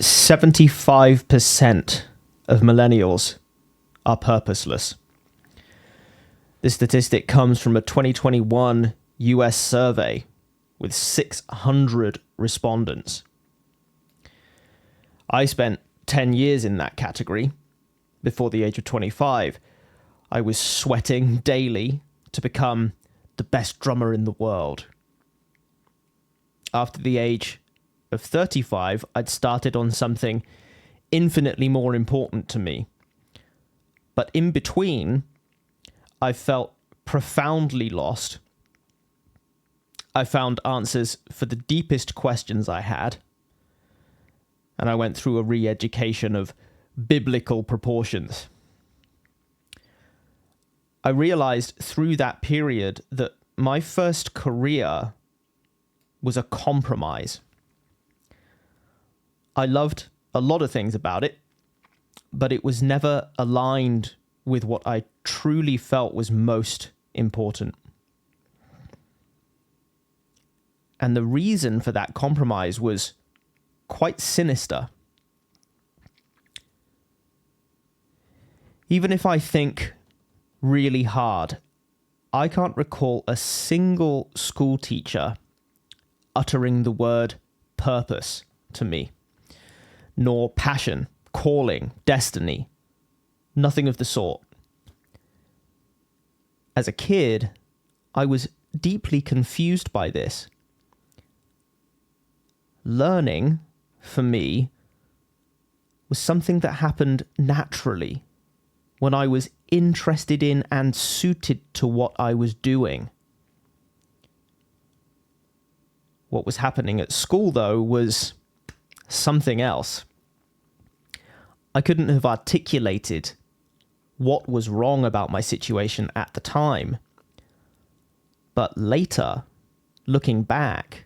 75% of millennials are purposeless. This statistic comes from a 2021 US survey with 600 respondents. I spent 10 years in that category. Before the age of 25, I was sweating daily to become the best drummer in the world. After the age of 35, I'd started on something infinitely more important to me. But in between, I felt profoundly lost. I found answers for the deepest questions I had, and I went through a re-education of biblical proportions. I realized through that period that my first career was a compromise. I loved a lot of things about it, but it was never aligned with what I truly felt was most important. And the reason for that compromise was quite sinister. Even if I think really hard, I can't recall a single school teacher uttering the word purpose to me, nor passion, calling, destiny, nothing of the sort. As a kid, I was deeply confused by this. Learning, for me, was something that happened naturally when I was interested in and suited to what I was doing. What was happening at school, though, was something else. I couldn't have articulated what was wrong about my situation at the time. But later, looking back,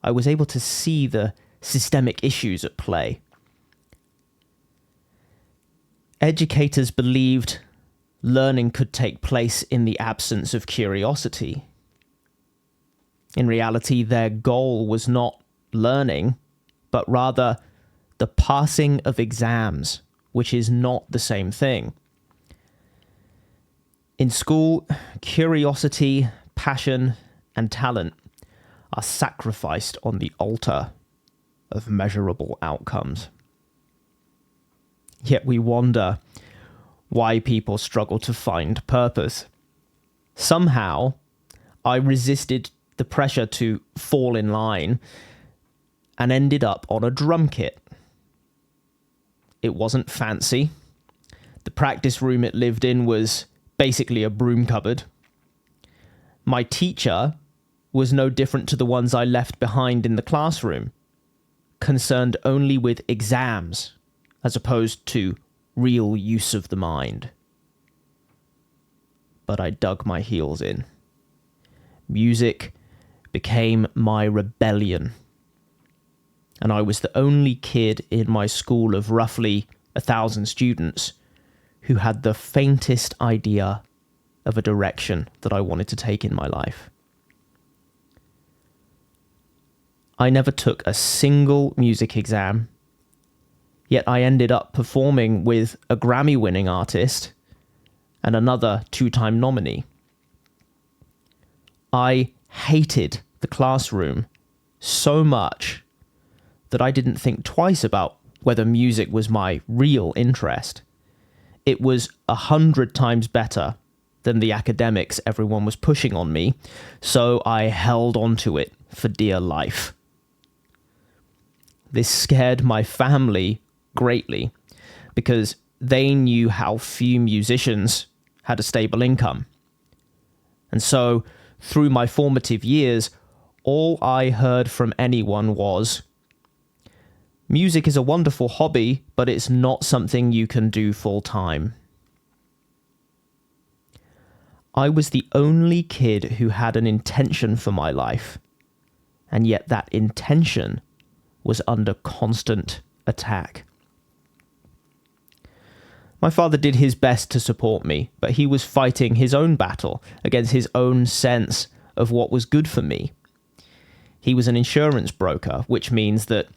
I was able to see the systemic issues at play. Educators believed learning could take place in the absence of curiosity. In reality, their goal was not learning, but rather the passing of exams, which is not the same thing. In school, curiosity, passion, and talent are sacrificed on the altar of measurable outcomes. Yet we wonder why people struggle to find purpose. Somehow, I resisted the pressure to fall in line and ended up on a drum kit. It wasn't fancy. The practice room it lived in was basically a broom cupboard. My teacher was no different to the ones I left behind in the classroom, concerned only with exams as opposed to real use of the mind. But I dug my heels in. Music became my rebellion. And I was the only kid in my school of roughly 1,000 students who had the faintest idea of a direction that I wanted to take in my life. I never took a single music exam, yet I ended up performing with a Grammy-winning artist and another 2-time nominee. I hated the classroom so much that I didn't think twice about whether music was my real interest. It was 100 times better than the academics everyone was pushing on me, so I held on to it for dear life. This scared my family greatly because they knew how few musicians had a stable income. And so, through my formative years, all I heard from anyone was, music is a wonderful hobby, but it's not something you can do full time. I was the only kid who had an intention for my life, and yet that intention was under constant attack. My father did his best to support me, but he was fighting his own battle against his own sense of what was good for me. He was an insurance broker, which means that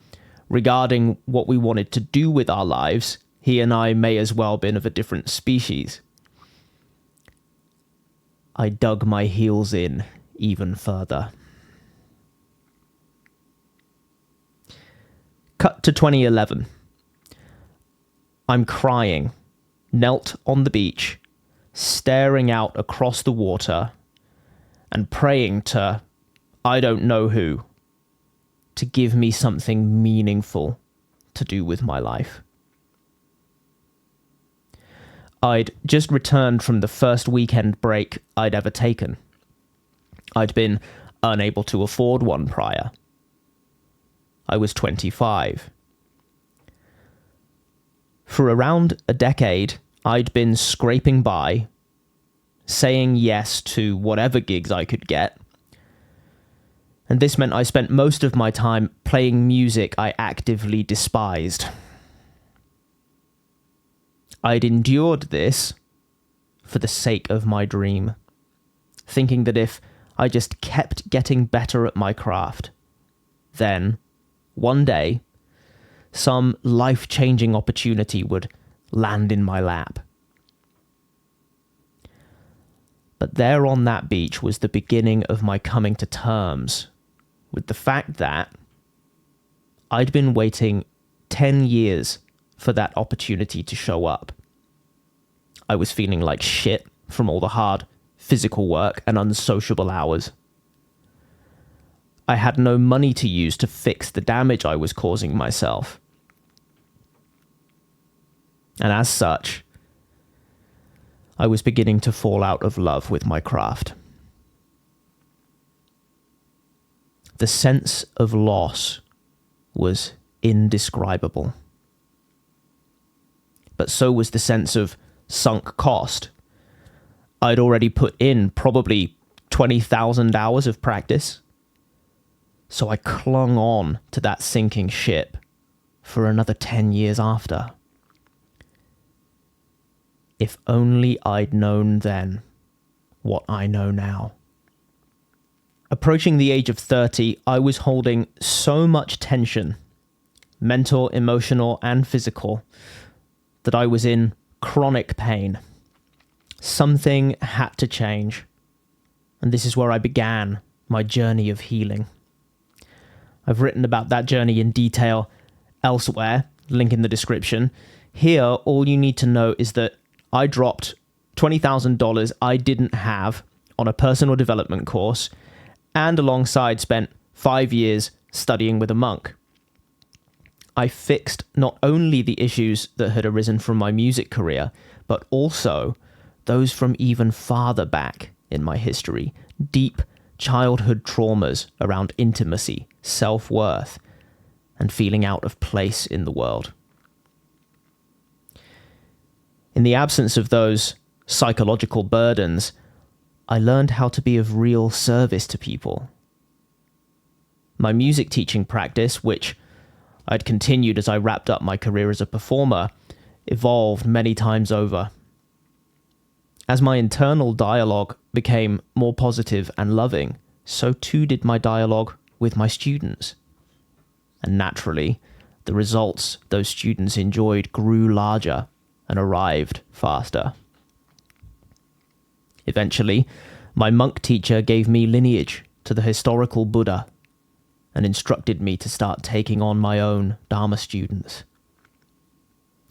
regarding what we wanted to do with our lives, he and I may as well have been of a different species. I dug my heels in even further. Cut to 2011. I'm crying, knelt on the beach, staring out across the water, and praying to I don't know who to give me something meaningful to do with my life. I'd just returned from the first weekend break I'd ever taken. I'd been unable to afford one prior. I was 25. For around a decade, I'd been scraping by, saying yes to whatever gigs I could get, and this meant I spent most of my time playing music I actively despised. I'd endured this for the sake of my dream, thinking that if I just kept getting better at my craft, then, one day, some life-changing opportunity would land in my lap. But there on that beach was the beginning of my coming to terms with the fact that I'd been waiting 10 years for that opportunity to show up. I was feeling like shit from all the hard physical work and unsociable hours. I had no money to use to fix the damage I was causing myself. And as such, I was beginning to fall out of love with my craft. The sense of loss was indescribable. But so was the sense of sunk cost. I'd already put in probably 20,000 hours of practice. So I clung on to that sinking ship for another 10 years after. If only I'd known then what I know now. Approaching the age of 30, I was holding so much tension, mental, emotional, and physical, that I was in chronic pain. Something had to change, and this is where I began my journey of healing. I've written about that journey in detail elsewhere, link in the description. Here, all you need to know is that I dropped $20,000 I didn't have on a personal development course, and alongside spent 5 years studying with a monk. I fixed not only the issues that had arisen from my music career, but also those from even farther back in my history, deep childhood traumas around intimacy, self-worth, and feeling out of place in the world. In the absence of those psychological burdens, I learned how to be of real service to people. My music teaching practice, which I'd continued as I wrapped up my career as a performer, evolved many times over. As my internal dialogue became more positive and loving, so too did my dialogue with my students. And naturally, the results those students enjoyed grew larger and arrived faster. Eventually, my monk teacher gave me lineage to the historical Buddha and instructed me to start taking on my own Dharma students.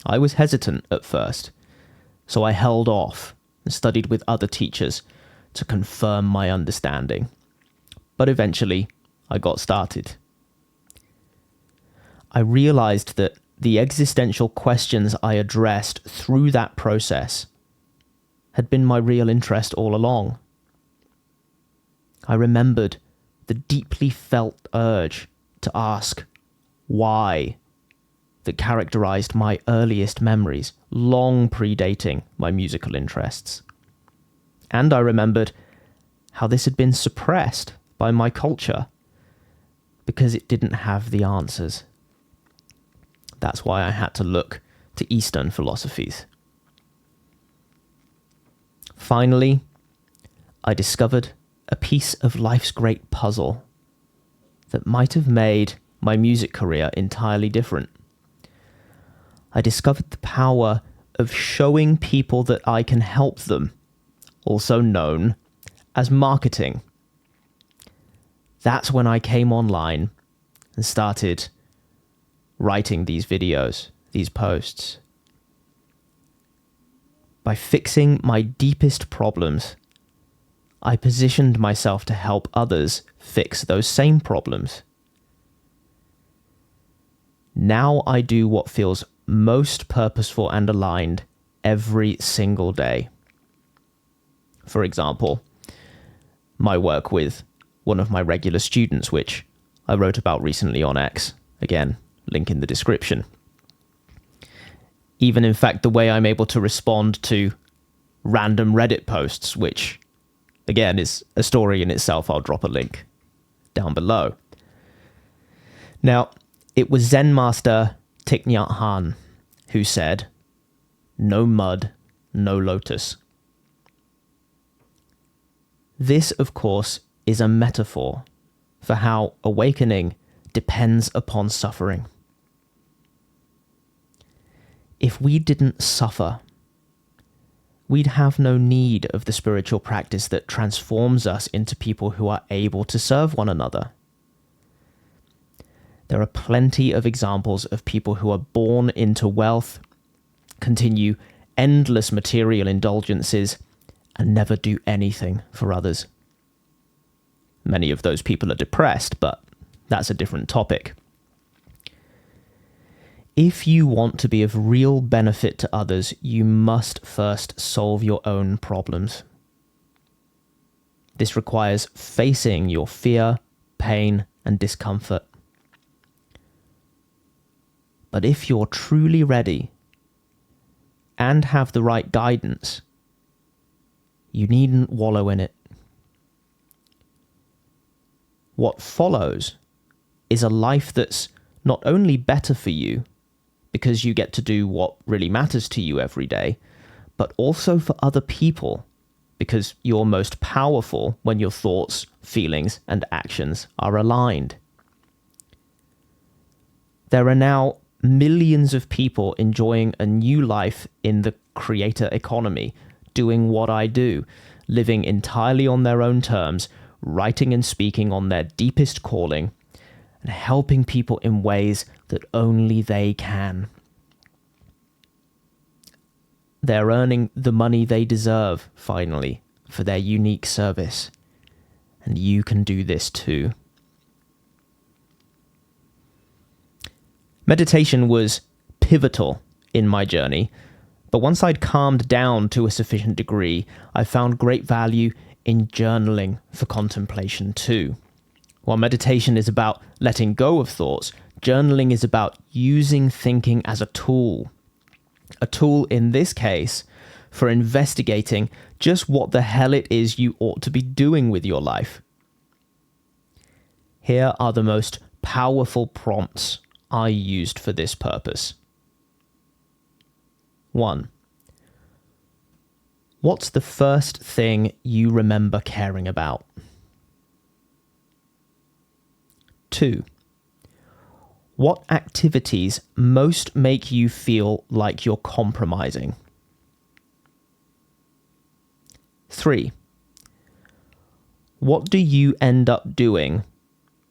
I was hesitant at first, so I held off and studied with other teachers to confirm my understanding. But eventually, I got started. I realized that the existential questions I addressed through that process had been my real interest all along. I remembered the deeply felt urge to ask why that characterized my earliest memories, long predating my musical interests. And I remembered how this had been suppressed by my culture because it didn't have the answers. That's why I had to look to Eastern philosophies. Finally, I discovered a piece of life's great puzzle that might have made my music career entirely different. I discovered the power of showing people that I can help them, also known as marketing. That's when I came online and started writing these videos, these posts. By fixing my deepest problems, I positioned myself to help others fix those same problems. Now I do what feels most purposeful and aligned every single day. For example, my work with one of my regular students, which I wrote about recently on X. Again, link in the description. Even in fact, the way I'm able to respond to random Reddit posts, which again is a story in itself. I'll drop a link down below. Now, it was Zen master Thich Nhat Hanh who said, "No mud, no lotus." This, of course, is a metaphor for how awakening depends upon suffering. If we didn't suffer, we'd have no need of the spiritual practice that transforms us into people who are able to serve one another. There are plenty of examples of people who are born into wealth, continue endless material indulgences, and never do anything for others. Many of those people are depressed, but that's a different topic. If you want to be of real benefit to others, you must first solve your own problems. This requires facing your fear, pain, and discomfort. But if you're truly ready and have the right guidance, you needn't wallow in it. What follows is a life that's not only better for you, because you get to do what really matters to you every day, but also for other people, because you're most powerful when your thoughts, feelings, and actions are aligned. There are now millions of people enjoying a new life in the creator economy, doing what I do, living entirely on their own terms, writing and speaking on their deepest calling, and helping people in ways that only they can. They're earning the money they deserve, finally, for their unique service. And you can do this too. Meditation was pivotal in my journey, but once I'd calmed down to a sufficient degree, I found great value in journaling for contemplation too. While meditation is about letting go of thoughts, journaling is about using thinking as a tool. A tool in this case for investigating just what the hell it is you ought to be doing with your life. Here are the most powerful prompts I used for this purpose. 1. What's the first thing you remember caring about? 2. What activities most make you feel like you're compromising? 3. What do you end up doing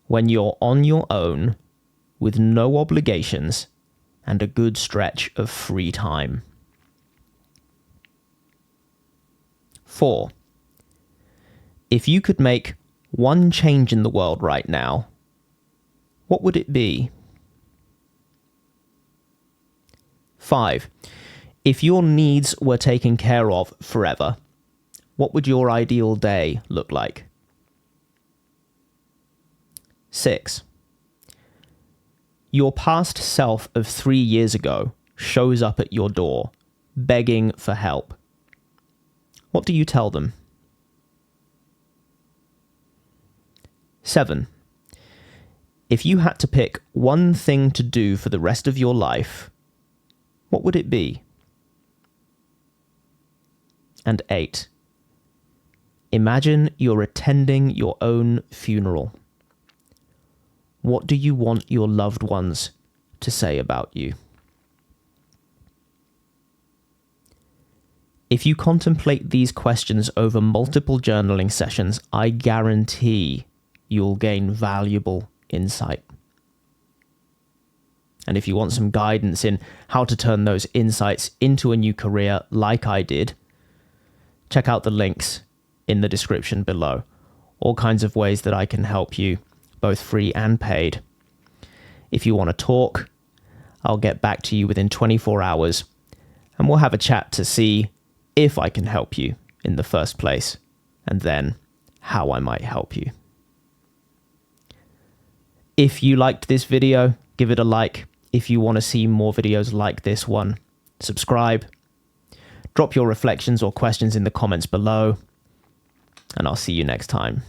when you're on your own with no obligations and a good stretch of free time? 4. If you could make one change in the world right now, what would it be? 5. If your needs were taken care of forever, what would your ideal day look like? 6. Your past self of 3 years ago shows up at your door, begging for help. What do you tell them? 7. If you had to pick one thing to do for the rest of your life, what would it be? And 8. Imagine you're attending your own funeral. What do you want your loved ones to say about you? If you contemplate these questions over multiple journaling sessions, I guarantee you'll gain valuable insight. And if you want some guidance in how to turn those insights into a new career like I did, check out the links in the description below. All kinds of ways that I can help you, both free and paid. If you want to talk, I'll get back to you within 24 hours and we'll have a chat to see if I can help you in the first place, and then how I might help you. If you liked this video, give it a like. If you want to see more videos like this one, subscribe. Drop your reflections or questions in the comments below, and I'll see you next time.